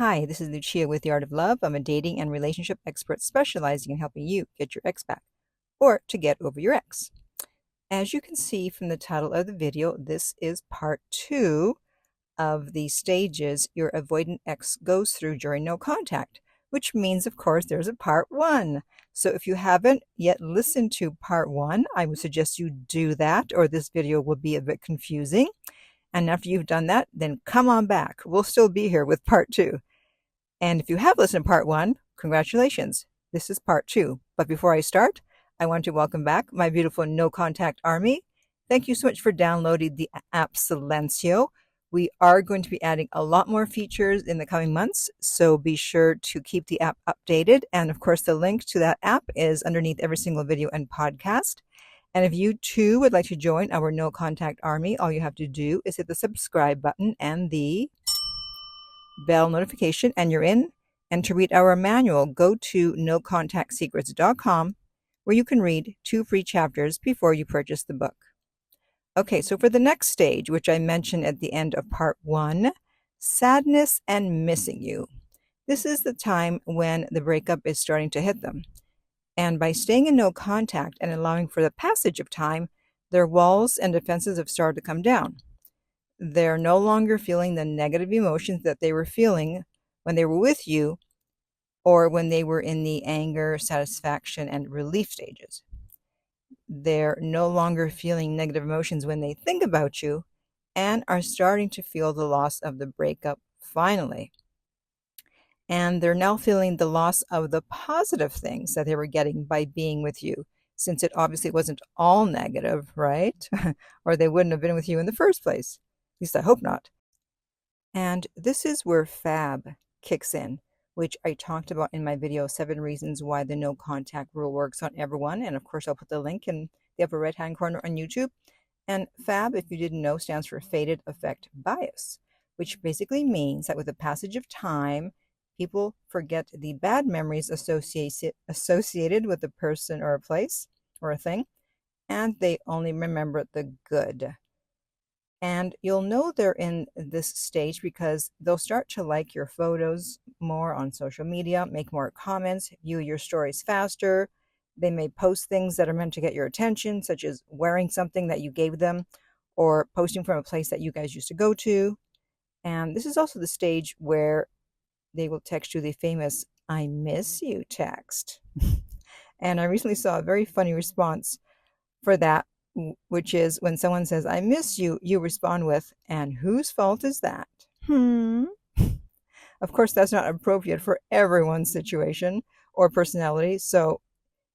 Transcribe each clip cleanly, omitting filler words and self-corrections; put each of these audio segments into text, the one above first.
Hi, this is Lucia with The Art of Love. I'm a dating and relationship expert specializing in helping you get your ex back or to get over your ex. As you can see from the title of the video, this is part 2 of the stages your avoidant ex goes through during no contact, which means, of course, there's a part 1. So if you haven't yet listened to part 1, I would suggest you do that, or this video will be a bit confusing. And after you've done that, then come on back. We'll still be here with part 2. And if you have listened to part 1, congratulations. This is part 2. But before I start, I want to welcome back my beautiful no contact army. Thank you so much for downloading the app Silencio. We are going to be adding a lot more features in the coming months, so be sure to keep the app updated. And of course, the link to that app is underneath every single video and podcast. And if you too would like to join our no contact army, all you have to do is hit the subscribe button and the bell notification and you're in. And to read our manual, go to nocontactsecrets.com, where you can read 2 free chapters before you purchase the book. Okay, so for the next stage, which I mentioned at the end of part 1, sadness and missing you. This is the time when the breakup is starting to hit them. And by staying in no contact and allowing for the passage of time, their walls and defenses have started to come down. They're no longer feeling the negative emotions that they were feeling when they were with you or when they were in the anger, satisfaction, and relief stages. They're no longer feeling negative emotions when they think about you and are starting to feel the loss of the breakup finally. And they're now feeling the loss of the positive things that they were getting by being with you, since it obviously wasn't all negative, right? Or they wouldn't have been with you in the first place. At least I hope not. And this is where FAB kicks in, which I talked about in my video, 7 Reasons Why the No Contact Rule Works on Everyone. And of course, I'll put the link in the upper right-hand corner on YouTube. And FAB, if you didn't know, stands for Faded Affect Bias, which basically means that with the passage of time, people forget the bad memories associated with a person or a place or a thing, and they only remember the good. And you'll know they're in this stage because they'll start to like your photos more on social media, make more comments, view your stories faster. They may post things that are meant to get your attention, such as wearing something that you gave them or posting from a place that you guys used to go to. And this is also the stage where they will text you the famous "I miss you" text. And I recently saw a very funny response for that, which is when someone says, "I miss you," you respond with, "And whose fault is that?" Of course, that's not appropriate for everyone's situation or personality. So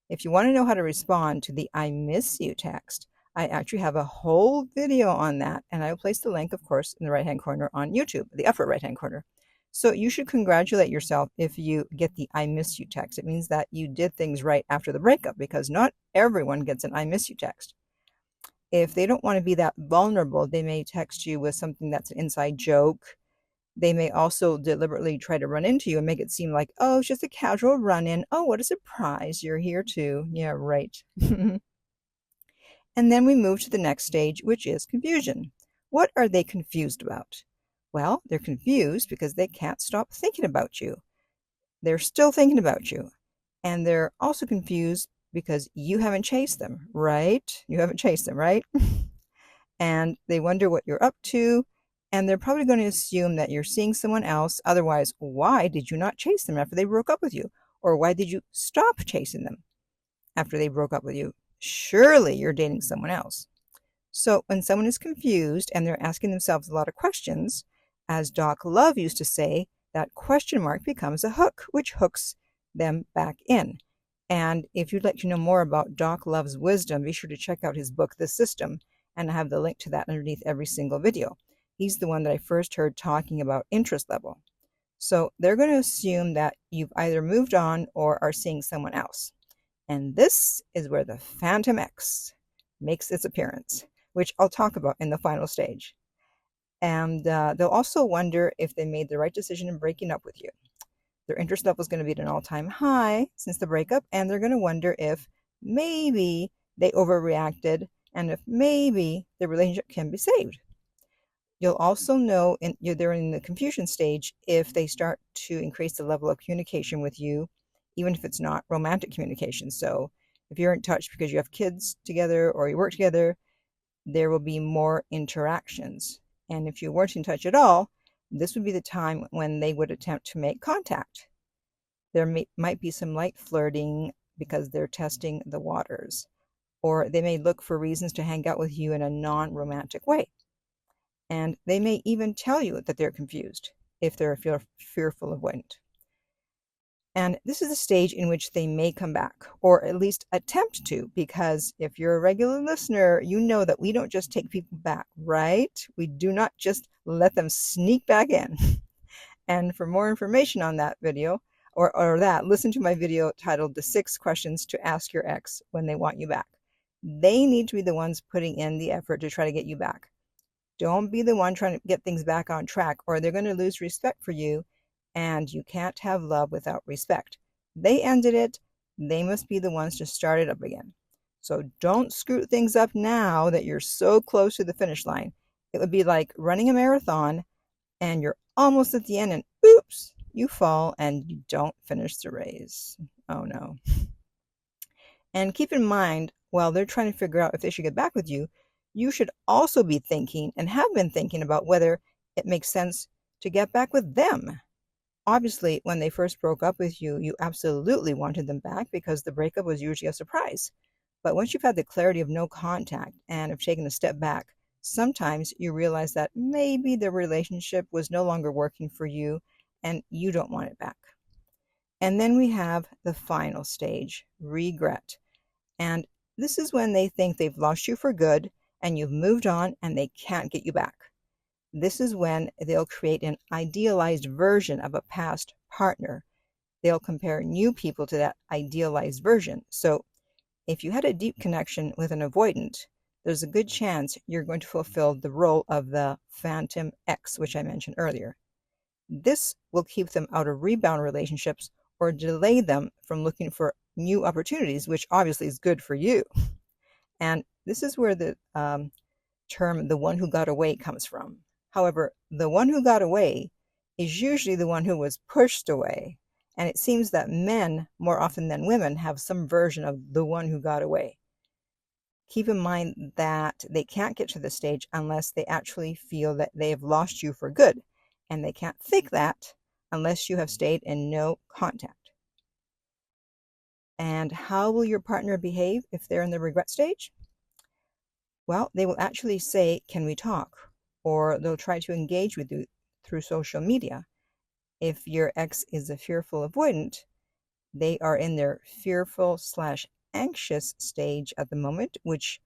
if you want to know how to respond to the "I miss you" text, I actually have a whole video on that. And I will place the link, of course, in the right-hand corner on YouTube, the upper right-hand corner. So you should congratulate yourself if you get the "I miss you" text. It means that you did things right after the breakup, because not everyone gets an "I miss you" text. If they don't want to be that vulnerable, they may text you with something that's an inside joke. They may also deliberately try to run into you and make it seem like, "Oh, it's just a casual run-in. Oh, what a surprise. You're here too." Yeah, right. And then we move to the next stage, which is confusion. What are they confused about? Well, they're confused because they can't stop thinking about you. They're still thinking about you. And they're also confused because you haven't chased them, right? You haven't chased them, right? And they wonder what you're up to. And they're probably going to assume that you're seeing someone else. Otherwise, why did you not chase them after they broke up with you? Or why did you stop chasing them after they broke up with you? Surely you're dating someone else. So when someone is confused and they're asking themselves a lot of questions, as Doc Love used to say, that question mark becomes a hook, which hooks them back in. And if you'd like to know more about Doc Love's wisdom, be sure to check out his book, The System, and I have the link to that underneath every single video. He's the one that I first heard talking about interest level. So they're going to assume that you've either moved on or are seeing someone else. And this is where the Phantom X makes its appearance, which I'll talk about in the final stage. And they'll also wonder if they made the right decision in breaking up with you. Their interest level is going to be at an all-time high since the breakup, and they're going to wonder if maybe they overreacted and if maybe the relationship can be saved. You'll also know they're in the confusion stage if they start to increase the level of communication with you, even if it's not romantic communication. So if you're in touch because you have kids together or you work together, there will be more interactions. And if you weren't in touch at all, this would be the time when they would attempt to make contact. There might be some light flirting because they're testing the waters, or they may look for reasons to hang out with you in a non-romantic way. And they may even tell you that they're confused if they're fearful avoidant. And this is the stage in which they may come back, or at least attempt to, because if you're a regular listener, you know that we don't just take people back, right? We do not just let them sneak back in. And for more information on that video, or that, listen to my video titled The 6 Questions to Ask Your Ex When They Want You Back. They need to be the ones putting in the effort to try to get you back. Don't be the one trying to get things back on track, or they're going to lose respect for you, and you can't have love without respect. They ended it. They must be the ones to start it up again. So don't screw things up now that you're so close to the finish line. It would be like running a marathon and you're almost at the end and oops, you fall and you don't finish the race. Oh no. And keep in mind, while they're trying to figure out if they should get back with you, you should also be thinking and have been thinking about whether it makes sense to get back with them. Obviously, when they first broke up with you, you absolutely wanted them back because the breakup was usually a surprise. But once you've had the clarity of no contact and have taken a step back, sometimes you realize that maybe the relationship was no longer working for you and you don't want it back. And then we have the final stage, regret. And this is when they think they've lost you for good and you've moved on and they can't get you back. This is when they'll create an idealized version of a past partner. They'll compare new people to that idealized version. So if you had a deep connection with an avoidant, there's a good chance you're going to fulfill the role of the phantom ex, which I mentioned earlier. This will keep them out of rebound relationships or delay them from looking for new opportunities, which obviously is good for you. And this is where the term "the one who got away" comes from. However, the one who got away is usually the one who was pushed away. And it seems that men, more often than women, have some version of the one who got away. Keep in mind that they can't get to this stage unless they actually feel that they have lost you for good. And they can't think that unless you have stayed in no contact. And how will your partner behave if they're in the regret stage? Well, they will actually say, "Can we talk?" Or they'll try to engage with you through social media. If your ex is a fearful avoidant, they are in their fearful/anxious stage at the moment, which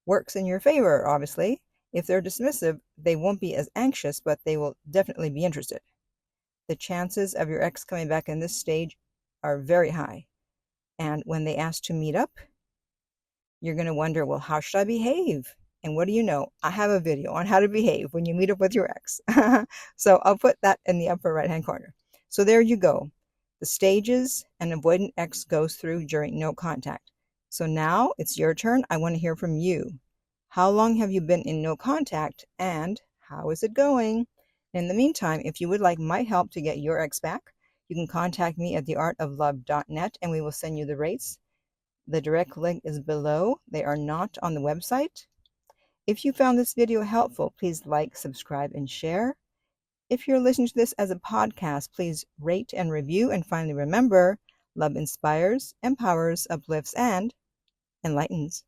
works in your favor, obviously. If they're dismissive, they won't be as anxious, but they will definitely be interested. The chances of your ex coming back in this stage are very high. And when they ask to meet up, you're going to wonder, well, how should I behave? And what do you know? I have a video on how to behave when you meet up with your ex. So I'll put that in the upper right-hand corner. So there you go. The stages an avoidant ex goes through during no contact. So now it's your turn. I want to hear from you. How long have you been in no contact and how is it going? In the meantime, if you would like my help to get your ex back, you can contact me at theartoflove.net and we will send you the rates. The direct link is below. They are not on the website. If you found this video helpful, please like, subscribe, and share. If you're listening to this as a podcast, please rate and review. And finally, remember, love inspires, empowers, uplifts, and enlightens.